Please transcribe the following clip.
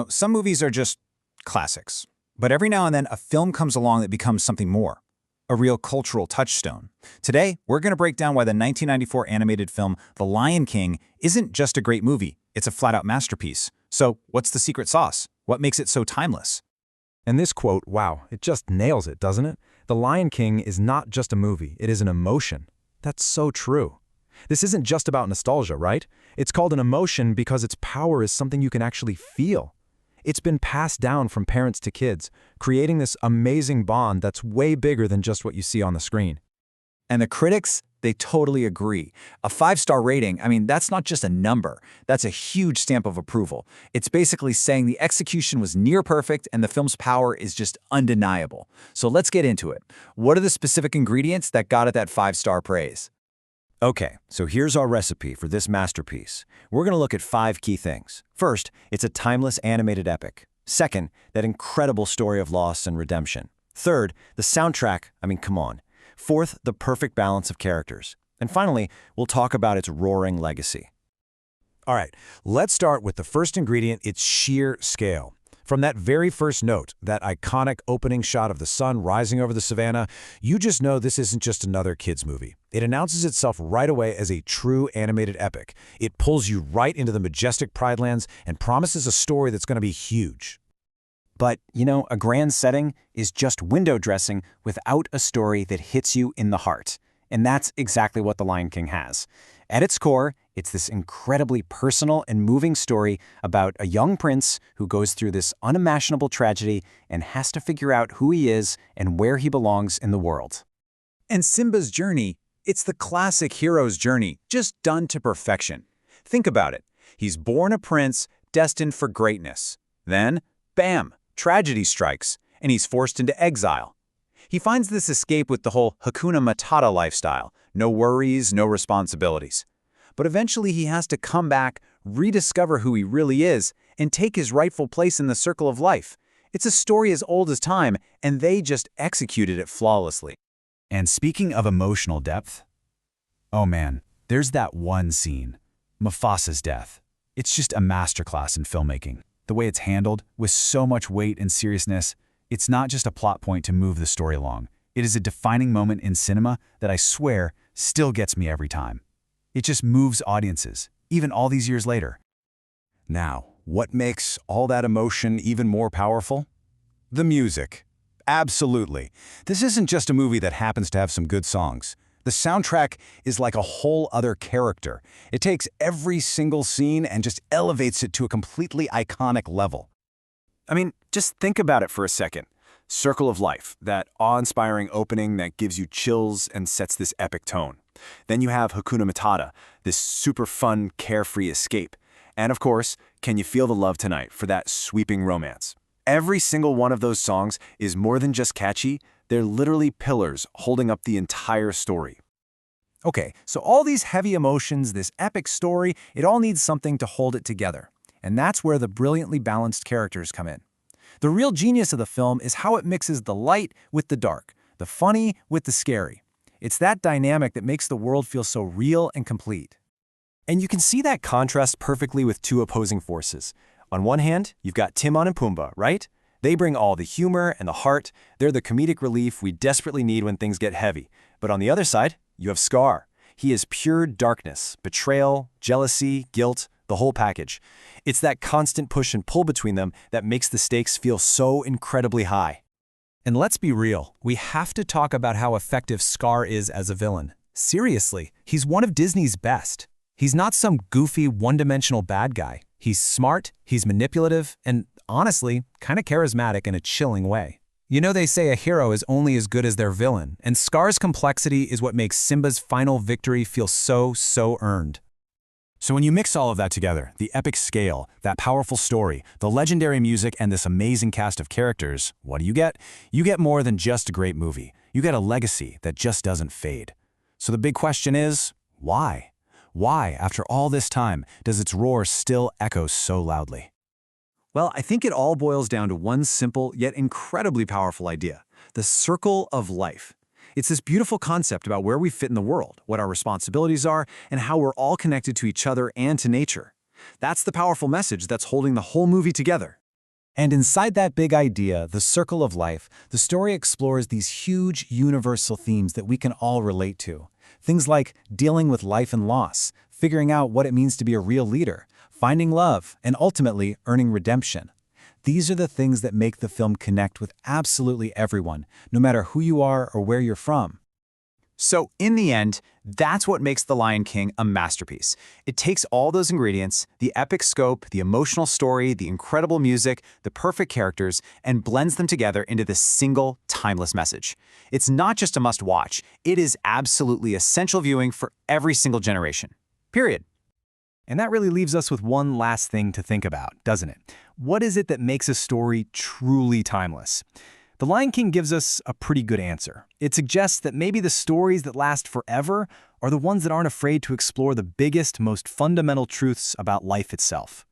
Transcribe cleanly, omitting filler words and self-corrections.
Some movies are just classics. But every now and then, a film comes along that becomes something more, a real cultural touchstone. Today, we're going to break down why the 1994 animated film The Lion King isn't just a great movie, it's a flat-out masterpiece. So, what's the secret sauce? What makes it so timeless? And this quote, wow, it just nails it, doesn't it? The Lion King is not just a movie, it is an emotion. That's so true. This isn't just about nostalgia, right? It's called an emotion because its power is something you can actually feel. It's been passed down from parents to kids, creating this amazing bond that's way bigger than just what you see on the screen. And the critics, they totally agree. A 5-star rating, that's not just a number. That's a huge stamp of approval. It's basically saying the execution was near perfect and the film's power is just undeniable. So let's get into it. What are the specific ingredients that got it that 5-star praise? Okay, so here's our recipe for this masterpiece. We're going to look at 5 key things. First, it's a timeless animated epic. Second, that incredible story of loss and redemption. Third, the soundtrack, come on. Fourth, the perfect balance of characters. And finally, we'll talk about its roaring legacy. All right, let's start with the first ingredient, its sheer scale. From that very first note, that iconic opening shot of the sun rising over the savannah, you just know this isn't just another kids' movie. It announces itself right away as a true animated epic. It pulls you right into the majestic Pride Lands and promises a story that's going to be huge. But, a grand setting is just window dressing without a story that hits you in the heart. And that's exactly what The Lion King has. At its core, it's this incredibly personal and moving story about a young prince who goes through this unimaginable tragedy and has to figure out who he is and where he belongs in the world. And Simba's journey, it's the classic hero's journey, just done to perfection. Think about it. He's born a prince, destined for greatness. Then, bam, tragedy strikes, and he's forced into exile. He finds this escape with the whole Hakuna Matata lifestyle. No worries, no responsibilities. But eventually he has to come back, rediscover who he really is, and take his rightful place in the circle of life. It's a story as old as time, and they just executed it flawlessly. And speaking of emotional depth, oh man, there's that one scene, Mufasa's death. It's just a masterclass in filmmaking. The way it's handled, with so much weight and seriousness, it's not just a plot point to move the story along. It is a defining moment in cinema that I swear still gets me every time. It just moves audiences, even all these years later. Now, what makes all that emotion even more powerful? The music. Absolutely. This isn't just a movie that happens to have some good songs. The soundtrack is like a whole other character. It takes every single scene and just elevates it to a completely iconic level. Just think about it for a second. Circle of Life, that awe-inspiring opening that gives you chills and sets this epic tone. Then you have Hakuna Matata, this super fun, carefree escape. And of course, Can You Feel the Love Tonight for that sweeping romance. Every single one of those songs is more than just catchy, they're literally pillars holding up the entire story. Okay, so all these heavy emotions, this epic story, it all needs something to hold it together. And that's where the brilliantly balanced characters come in. The real genius of the film is how it mixes the light with the dark, the funny with the scary. It's that dynamic that makes the world feel so real and complete. And you can see that contrast perfectly with two opposing forces. On one hand, you've got Timon and Pumbaa, right? They bring all the humor and the heart. They're the comedic relief we desperately need when things get heavy. But on the other side, you have Scar. He is pure darkness, betrayal, jealousy, guilt, the whole package. It's that constant push and pull between them that makes the stakes feel so incredibly high. And let's be real, we have to talk about how effective Scar is as a villain. Seriously, he's one of Disney's best. He's not some goofy, one-dimensional bad guy. He's smart, he's manipulative, and honestly, kind of charismatic in a chilling way. They say a hero is only as good as their villain, and Scar's complexity is what makes Simba's final victory feel so earned. So when you mix all of that together, the epic scale, that powerful story, the legendary music, and this amazing cast of characters, what do you get? You get more than just a great movie. You get a legacy that just doesn't fade. So the big question is, why? Why, after all this time, does its roar still echo so loudly? Well, I think it all boils down to one simple yet incredibly powerful idea: the circle of life. It's this beautiful concept about where we fit in the world, what our responsibilities are, and how we're all connected to each other and to nature. That's the powerful message that's holding the whole movie together. And inside that big idea, the circle of life, the story explores these huge universal themes that we can all relate to. Things like dealing with life and loss, figuring out what it means to be a real leader, finding love, and ultimately earning redemption. These are the things that make the film connect with absolutely everyone, no matter who you are or where you're from. So, in the end, that's what makes The Lion King a masterpiece. It takes all those ingredients, the epic scope, the emotional story, the incredible music, the perfect characters, and blends them together into this single, timeless message. It's not just a must-watch, it is absolutely essential viewing for every single generation. Period. And that really leaves us with one last thing to think about, doesn't it? What is it that makes a story truly timeless? The Lion King gives us a pretty good answer. It suggests that maybe the stories that last forever are the ones that aren't afraid to explore the biggest, most fundamental truths about life itself.